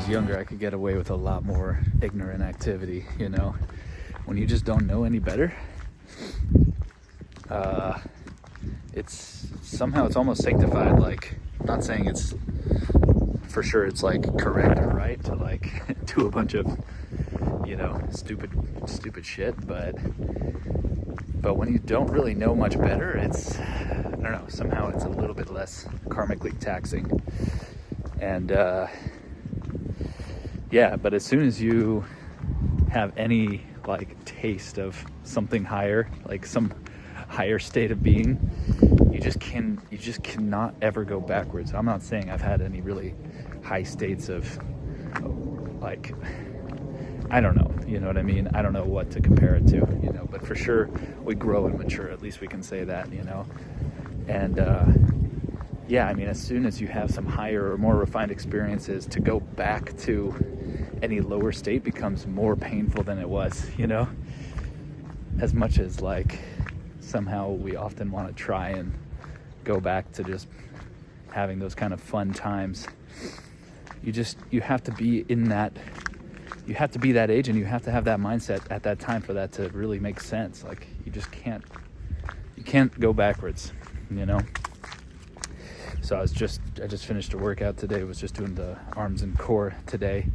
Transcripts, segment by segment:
was younger, I could get away with a lot more ignorant activity, you know? When you just don't know any better, it's almost sanctified. Like, I'm not saying it's for sure it's like correct or right to like do a bunch of, you know, stupid shit, but when you don't really know much better, it's, I don't know, somehow it's a little bit less karmically taxing. And yeah, but as soon as you have any like taste of something higher, like some higher state of being, you just cannot ever go backwards. I'm not saying I've had any really high states of, like, I don't know, you know what I mean? I don't know what to compare it to, you know, but for sure we grow and mature, at least we can say that, you know. And yeah, I mean, as soon as you have some higher or more refined experiences, to go back to any lower state becomes more painful than it was, you know. As much as like somehow we often want to try and go back to just having those kind of fun times, you have to be in that, you have to be that age, and you have to have that mindset at that time for that to really make sense. Like, you can't go backwards, you know. So I just finished a workout today, was just doing the arms and core today,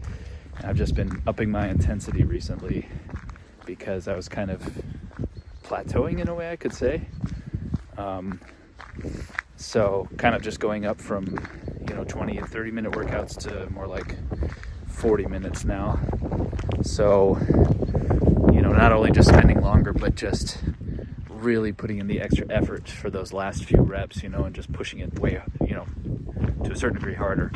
and I've just been upping my intensity recently because I was kind of plateauing in a way, I could say. So kind of just going up from, you know, 20 and 30 minute workouts to more like 40 minutes now. So, you know, not only just spending longer, but just really putting in the extra effort for those last few reps, you know, and just pushing it way, you know, to a certain degree harder.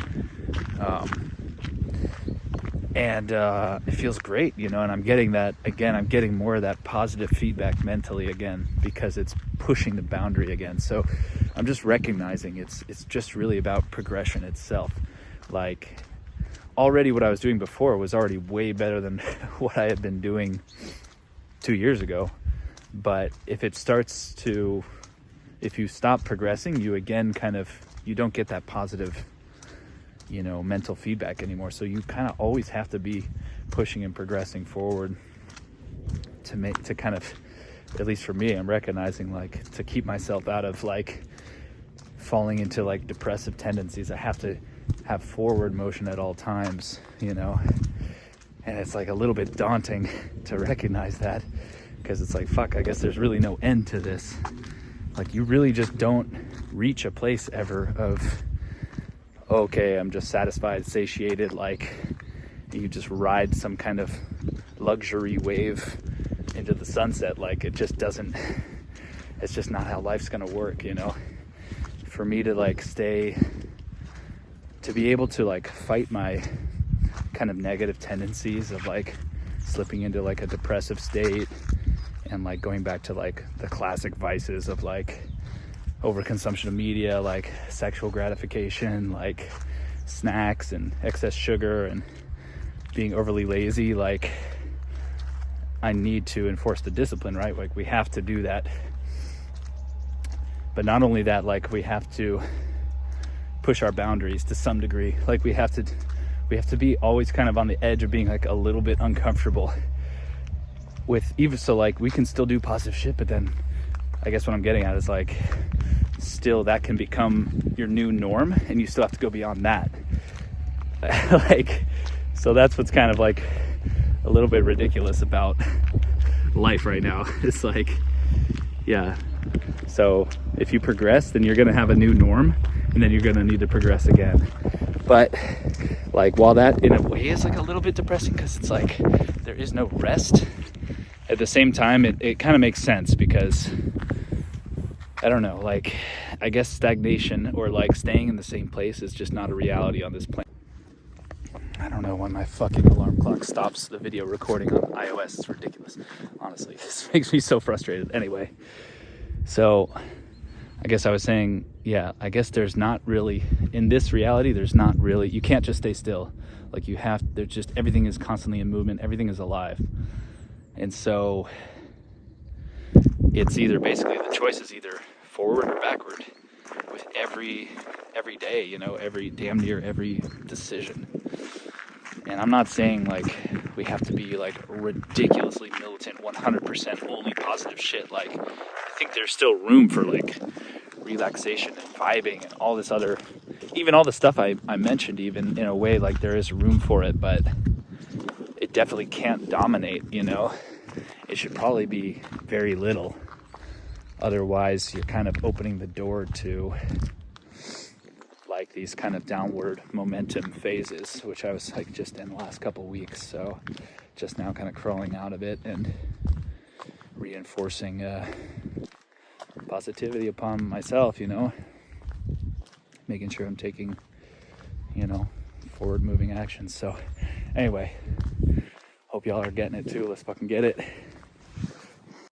And it feels great, you know, and I'm getting that, again, I'm getting more of that positive feedback mentally again, because it's pushing the boundary again. So I'm just recognizing it's just really about progression itself. Like, already what I was doing before was already way better than what I had been doing 2 years ago. But if you stop progressing, you again you don't get that positive, you know, mental feedback anymore. So you kind of always have to be pushing and progressing forward to kind of, at least for me, I'm recognizing, like, to keep myself out of like falling into like depressive tendencies, I have to have forward motion at all times, you know. And it's like a little bit daunting to recognize that, because it's like, fuck, I guess there's really no end to this. Like, you really just don't reach a place ever of, okay, I'm just satisfied, satiated. Like, you just ride some kind of luxury wave into the sunset. Like, it's just not how life's gonna work, you know. For me to like to be able to like fight my kind of negative tendencies of like slipping into like a depressive state, and like going back to like the classic vices of like overconsumption of media, like sexual gratification, like snacks and excess sugar and being overly lazy. Like, I need to enforce the discipline, right? Like, we have to do that. But not only that, like, we have to push our boundaries to some degree. Like, we have to be always kind of on the edge of being like a little bit uncomfortable with, even so, like, we can still do positive shit, but then I guess what I'm getting at is like, still that can become your new norm, and you still have to go beyond that. Like, so that's what's kind of like a little bit ridiculous about life right now. It's like, yeah, so if you progress, then you're gonna have a new norm, and then you're gonna need to progress again. But like, while that in a way is like a little bit depressing, because it's like there is no rest, at the same time it kind of makes sense, because I don't know, like, I guess stagnation or like staying in the same place is just not a reality on this planet. I don't know when my fucking alarm clock stops the video recording on iOS. It's ridiculous. Honestly, this makes me so frustrated. Anyway, so I guess I was saying, yeah, I guess there's not really, in this reality, there's not really, you can't just stay still. Like, there's just, everything is constantly in movement, everything is alive. And so it's either, basically the choice is either forward or backward with every day, you know, damn near every decision. And I'm not saying like we have to be like ridiculously militant 100% only positive shit. Like, I think there's still room for like relaxation and vibing and all this other, even all the stuff I mentioned, even in a way, like there is room for it, but it definitely can't dominate, you know. It should probably be very little. Otherwise, you're kind of opening the door to like these kind of downward momentum phases, which I was like just in the last couple weeks. So just now kind of crawling out of it and reinforcing positivity upon myself, you know, making sure I'm taking, you know, forward moving actions. So anyway, hope y'all are getting it too. Let's fucking get it.